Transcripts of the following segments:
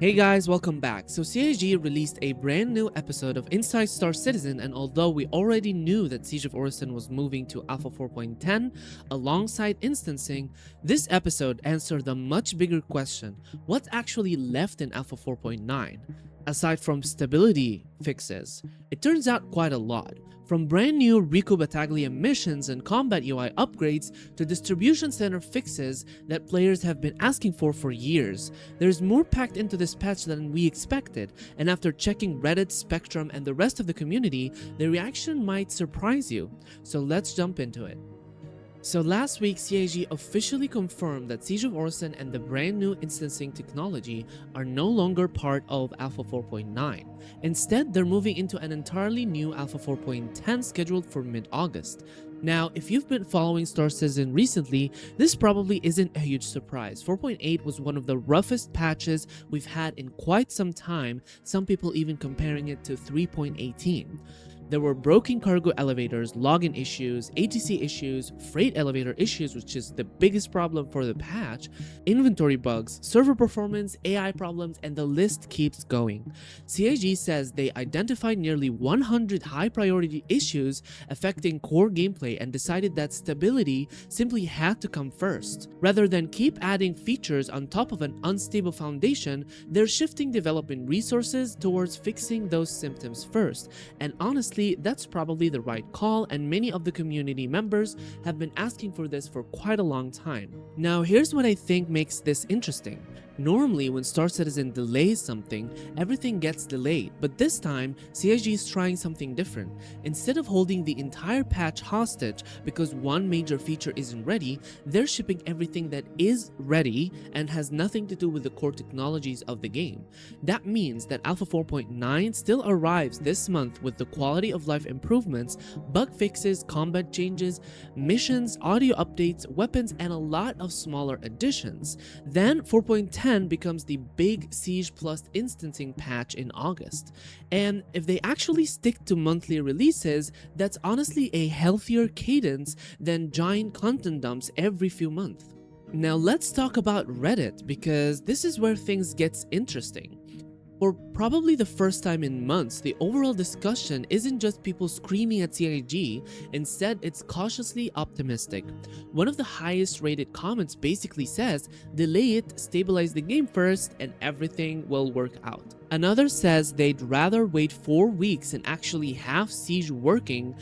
Hey guys, welcome back. So CIG released a brand new episode of Inside Star Citizen, and although we already knew that Siege of Orison was moving to Alpha 4.10 alongside instancing, this episode answered the much bigger question: what's actually left in Alpha 4.9? Aside from stability fixes, it turns out quite a lot. From brand new Rico Battaglia missions and combat UI upgrades to distribution center fixes that players have been asking for years, there's more packed into this patch than we expected, and after checking Reddit, Spectrum, and the rest of the community, the reaction might surprise you. So let's jump into it. So last week, CIG officially confirmed that Siege of Orison and the brand new instancing technology are no longer part of Alpha 4.9. Instead, they're moving into an entirely new Alpha 4.10 scheduled for mid-August. Now, if you've been following Star Citizen recently, this probably isn't a huge surprise. 4.8 was one of the roughest patches we've had in quite some time, some people even comparing it to 3.18. There were broken cargo elevators, login issues, ATC issues, freight elevator issues, which is the biggest problem for the patch, inventory bugs, server performance, AI problems, and the list keeps going. CIG says they identified nearly 100 high-priority issues affecting core gameplay and decided that stability simply had to come first. Rather than keep adding features on top of an unstable foundation, they're shifting development resources towards fixing those symptoms first. And honestly, that's probably the right call, and many of the community members have been asking for this for quite a long time. Now, here's what I think makes this interesting. Normally, when Star Citizen delays something, everything gets delayed, but this time, CIG is trying something different. Instead of holding the entire patch hostage because one major feature isn't ready, they're shipping everything that is ready and has nothing to do with the core technologies of the game. That means that Alpha 4.9 still arrives this month with the quality of life improvements, bug fixes, combat changes, missions, audio updates, weapons, and a lot of smaller additions. Then 4.10 becomes the big Siege Plus instancing patch in August. And if they actually stick to monthly releases, that's honestly a healthier cadence than giant content dumps every few months. Now let's talk about Reddit, because this is where things gets interesting. For probably the first time in months, the overall discussion isn't just people screaming at CIG, instead it's cautiously optimistic. One of the highest rated comments basically says, delay it, stabilize the game first, and everything will work out. Another says they'd rather wait 4 weeks and actually have Siege working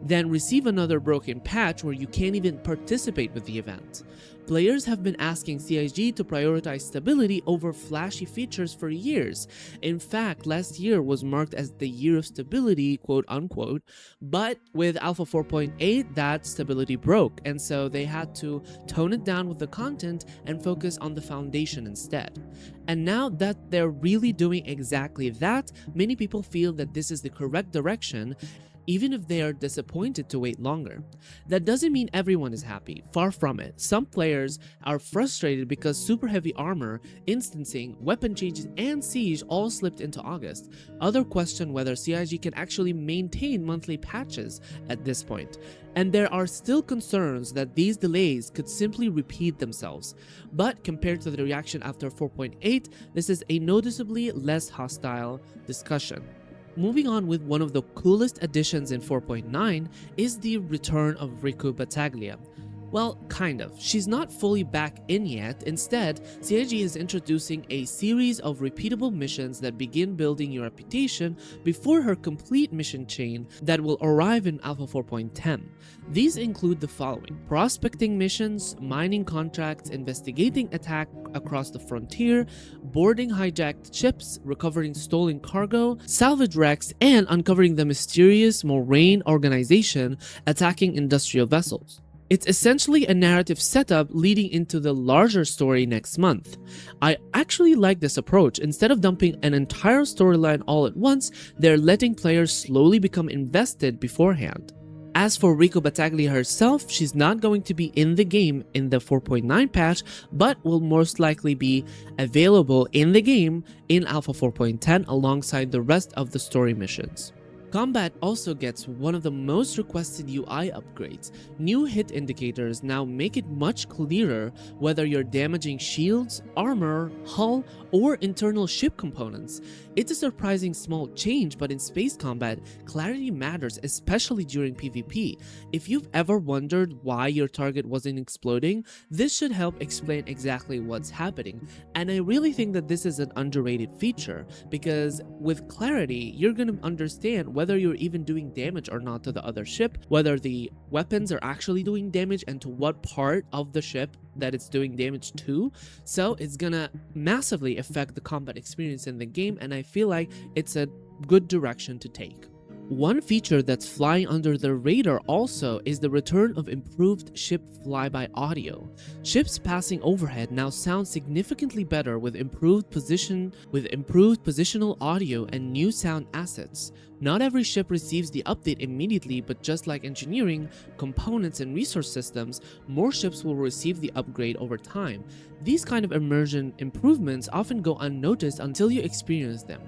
than receive another broken patch where you can't even participate with the event. Players have been asking CIG to prioritize stability over flashy features for years. In fact, last year was marked as the year of stability, quote unquote, but with Alpha 4.8, that stability broke, and so they had to tone it down with the content and focus on the foundation instead. And now that they're really doing exactly that, many people feel that this is the correct direction, even if they are disappointed to wait longer. That doesn't mean everyone is happy, far from it. Some players are frustrated because super heavy armor, instancing, weapon changes, and siege all slipped into August. Others question whether CIG can actually maintain monthly patches at this point. And there are still concerns that these delays could simply repeat themselves. But compared to the reaction after 4.8, this is a noticeably less hostile discussion. Moving on with one of the coolest additions in 4.9 is the return of Rico Battaglia. Well, kind of. She's not fully back in yet. Instead, CIG is introducing a series of repeatable missions that begin building your reputation before her complete mission chain that will arrive in Alpha 4.10. These include the following: prospecting missions, mining contracts, investigating attack across the frontier, boarding hijacked ships, recovering stolen cargo, salvage wrecks, and uncovering the mysterious Moraine organization attacking industrial vessels. It's essentially a narrative setup leading into the larger story next month. I actually like this approach. Instead of dumping an entire storyline all at once, they're letting players slowly become invested beforehand. As for Rico Battaglia herself, she's not going to be in the game in the 4.9 patch, but will most likely be available in the game in Alpha 4.10 alongside the rest of the story missions. Combat also gets one of the most requested UI upgrades. New hit indicators now make it much clearer whether you're damaging shields, armor, hull, or internal ship components. It's a surprising small change, but in space combat, clarity matters, especially during PvP. If you've ever wondered why your target wasn't exploding, this should help explain exactly what's happening. And I really think that this is an underrated feature, because with clarity, you're going to understand whether you're even doing damage or not to the other ship, whether the weapons are actually doing damage, and to what part of the ship that it's doing damage to. So it's gonna massively affect the combat experience in the game, and I feel like it's a good direction to take. One feature that's flying under the radar also is the return of improved ship flyby audio. Ships passing overhead now sound significantly better with improved positional audio and new sound assets. Not every ship receives the update immediately, but just like engineering, components, and resource systems, more ships will receive the upgrade over time. These kind of immersion improvements often go unnoticed until you experience them.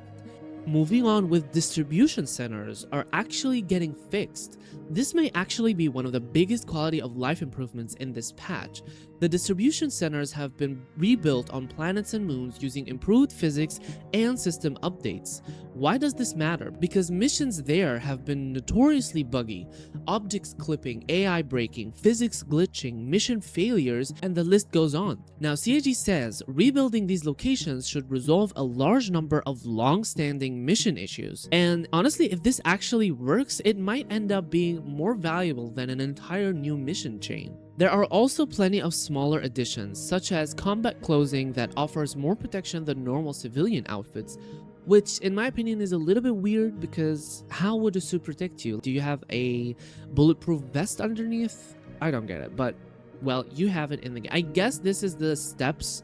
Moving on with distribution centers are actually getting fixed. This may actually be one of the biggest quality of life improvements in this patch. The distribution centers have been rebuilt on planets and moons using improved physics and system updates. Why does this matter? Because missions there have been notoriously buggy. Objects clipping, AI breaking, physics glitching, mission failures, and the list goes on. Now CIG says rebuilding these locations should resolve a large number of long-standing mission issues. And honestly, if this actually works, it might end up being more valuable than an entire new mission chain. There are also plenty of smaller additions, such as combat clothing that offers more protection than normal civilian outfits, which in my opinion is a little bit weird, because how would a suit protect you? Do you have a bulletproof vest underneath? I don't get it, but well, you have it in the game. I guess this is the steps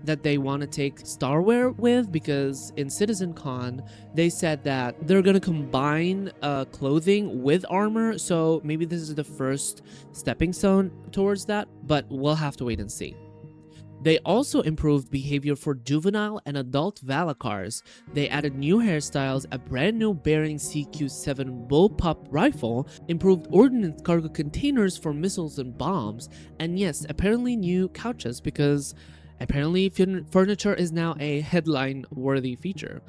that they want to take Starware with, because in CitizenCon they said that they're going to combine clothing with armor, so maybe this is the first stepping stone towards that, but we'll have to wait and see. They also improved behavior for juvenile and adult Valakars. They added new hairstyles, a brand new Bearing CQ-7 bullpup rifle, improved ordnance cargo containers for missiles and bombs, and yes, apparently new couches, because apparently furniture is now a headline-worthy feature.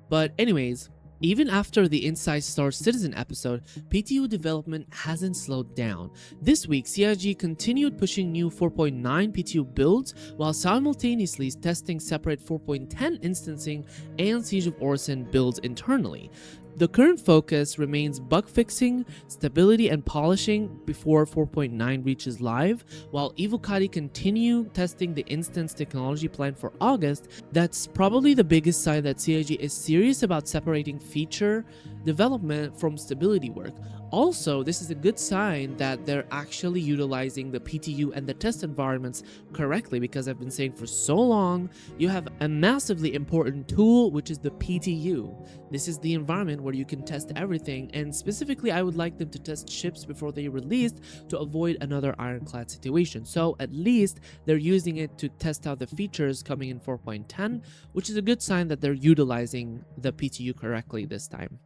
But anyways, even after the Inside Star Citizen episode, PTU development hasn't slowed down. This week, CIG continued pushing new 4.9 PTU builds while simultaneously testing separate 4.10 instancing and Siege of Orison builds internally. The current focus remains bug fixing, stability, and polishing before 4.9 reaches live, while Evocati continue testing the instance technology plan for August. That's probably the biggest sign that CIG is serious about separating feature development from stability work. Also, this is a good sign that they're actually utilizing the PTU and the test environments correctly, because I've been saying for so long, you have a massively important tool, which is the PTU. This is the environment where you can test everything, and specifically I would like them to test ships before they released to avoid another ironclad situation. So at least they're using it to test out the features coming in 4.10, which is a good sign that they're utilizing the PTU correctly this time.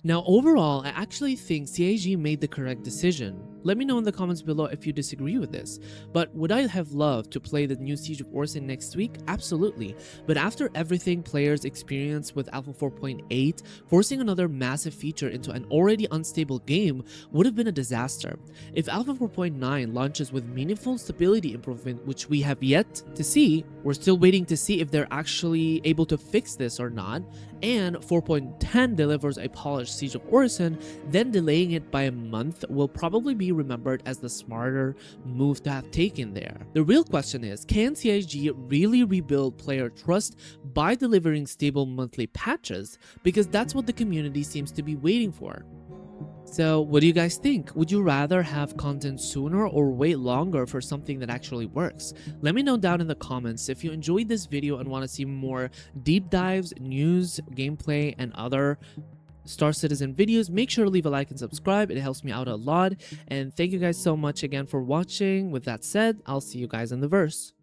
Now overall, I actually think CIG made the correct decision. Let me know in the comments below if you disagree with this. But would I have loved to play the new Siege of Orison next week? Absolutely. But after everything players experienced with Alpha 4.8, forcing another massive feature into an already unstable game would have been a disaster. If Alpha 4.9 launches with meaningful stability improvement, which we have yet to see, we're still waiting to see if they're actually able to fix this or not, and 4.10 delivers a polished Siege of Orison, then delaying it by a month will probably be remembered as the smarter move to have taken there. The real question is, can CIG really rebuild player trust by delivering stable monthly patches? Because that's what the community seems to be waiting for. So what do you guys think? Would you rather have content sooner or wait longer for something that actually works? Let me know down in the comments. If you enjoyed this video and want to see more deep dives, news, gameplay, and other Star Citizen videos, make sure to leave a like and subscribe. It helps me out a lot. And thank you guys so much again for watching. With that said, I'll see you guys in the verse.